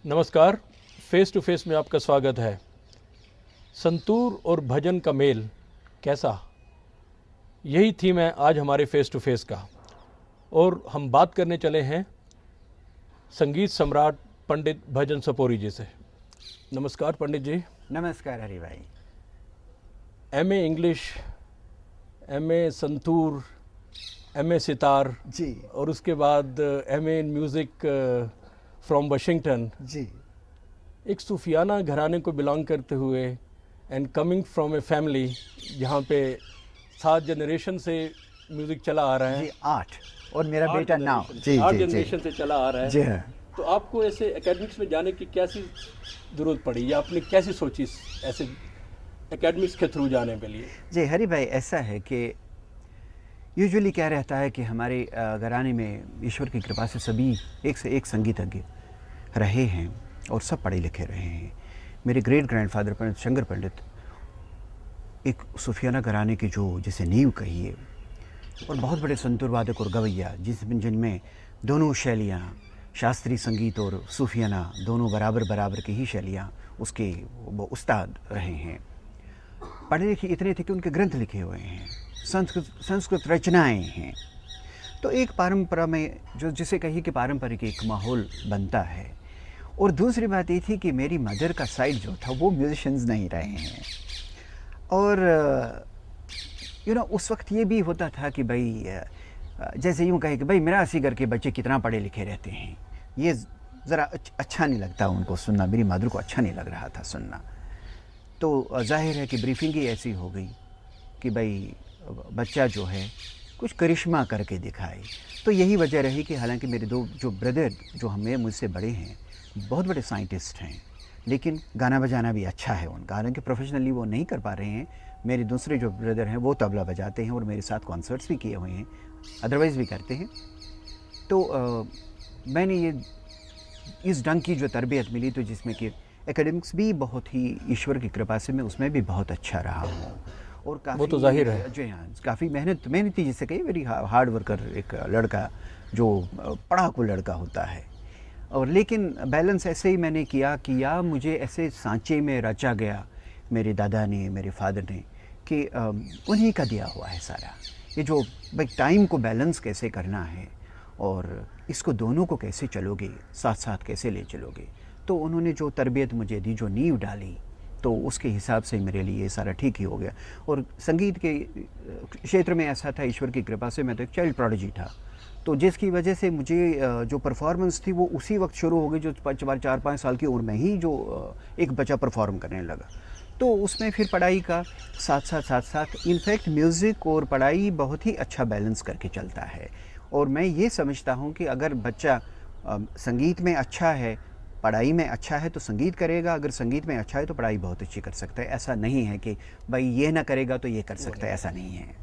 नमस्कार, face to face में आपका स्वागत है। संतूर और भजन का मेल कैसा, यही थीम है आज हमारे फेस टू फेस का। और हम बात करने चले हैं संगीत सम्राट पंडित भजन सपोरी जी से। नमस्कार पंडित जी। नमस्कार हरि भाई। MA English, MA santoor, MA sitar जी और उसके बाद MA in music from Washington. जी। एक सूफियाना घराने को बिलोंग करते हुए and coming from a family जहाँ पे 7 जनरेशन से म्यूज़िक चला आ रहा है। जी 8 और मेरा बेटा 9। जी 8 जी जनरेशन से चला आ रहा है। जी हाँ। तो आपको ऐसे एकेडमिक्स में जाने की कैसी ज़रूरत पड़ी या आपने कैसी सोची ऐसे एकेडमिक्स के थ्रू जाने के लिए? जी हरि भाई, ऐसा है कि यूजुअली क्या रहता है कि हमारे घराने में ईश्वर की कृपा से सभी एक से एक संगीतज्ञ रहे हैं और सब पढ़े लिखे रहे हैं। मेरे ग्रेट ग्रैंडफादर पंडित शंकर पंडित एक सूफियाना घराने की जो जिसे नींव कहिए, और बहुत बड़े संतूर वादक और गवैया जिनमें दोनों शैलियाँ, शास्त्रीय संगीत और सूफियाना दोनों बराबर बराबर की ही शैलियाँ उसके वो उस्ताद रहे हैं। पढ़े लिखे इतने थे कि उनके ग्रंथ लिखे हुए हैं, संस्कृत रचनाएं हैं। तो एक परंपरा में जो जिसे कहिए कि पारंपरिक एक माहौल बनता है। और दूसरी बात ये थी कि मेरी मदर का साइड जो था वो म्यूजिशियंस नहीं रहे हैं। और उस वक्त ये भी होता था कि भाई जैसे यूँ कहे कि भाई मेरा घर के बच्चे कितना पढ़े लिखे रहते हैं, ये ज़रा अच्छा नहीं लगता उनको सुनना। मेरी मदर को अच्छा नहीं लग रहा था सुनना। तो जाहिर है कि ब्रीफिंग ही ऐसी हो गई कि भाई बच्चा जो है कुछ करिश्मा करके दिखाए। तो यही वजह रही कि हालांकि मेरे दो जो ब्रदर जो हमें मुझसे बड़े हैं बहुत बड़े साइंटिस्ट हैं, लेकिन गाना बजाना भी अच्छा है उनका। हालांकि प्रोफेशनली वो नहीं कर पा रहे हैं। मेरे दूसरे जो ब्रदर हैं वो तबला बजाते हैं और मेरे साथ कॉन्सर्ट्स भी किए हुए हैं, अदरवाइज़ भी करते हैं। तो मैंने ये इस ढंग की जो तरबियत मिली, तो जिसमें कि एकेडमिक्स भी बहुत ही ईश्वर की कृपा से मैं उसमें भी बहुत अच्छा रहा हूँ। और काफ़ी, वो तो जाहिर है। जी हाँ, काफ़ी मेहनती जिसे कही, वेरी हार्ड वर्कर एक लड़का जो पढ़ाकू लड़का होता है। और लेकिन बैलेंस ऐसे ही मैंने किया कि या मुझे ऐसे सांचे में रचा गया मेरे दादा ने, मेरे फादर ने, कि उन्हीं का दिया हुआ है सारा ये जो भाई टाइम को बैलेंस कैसे करना है और इसको दोनों को कैसे चलोगे, साथ साथ कैसे ले चलोगे। तो उन्होंने जो तरबियत मुझे दी, जो नींव डाली, तो उसके हिसाब से मेरे लिए ये सारा ठीक ही हो गया। और संगीत के क्षेत्र में ऐसा था, ईश्वर की कृपा से मैं तो एक चाइल्ड प्रोडिजी था। तो जिसकी वजह से मुझे जो परफॉर्मेंस थी वो उसी वक्त शुरू हो गई जो 4-5 साल की उम्र में ही जो एक बच्चा परफॉर्म करने लगा। तो उसमें फिर पढ़ाई का साथ इनफैक्ट म्यूज़िक और पढ़ाई बहुत ही अच्छा बैलेंस करके चलता है। और मैं ये समझता हूँ कि अगर बच्चा संगीत में अच्छा है, पढ़ाई में अच्छा है तो संगीत करेगा, अगर संगीत में अच्छा है तो पढ़ाई बहुत अच्छी कर सकता है। ऐसा नहीं है कि भाई ये ना करेगा तो ये कर सकता है, ऐसा नहीं है।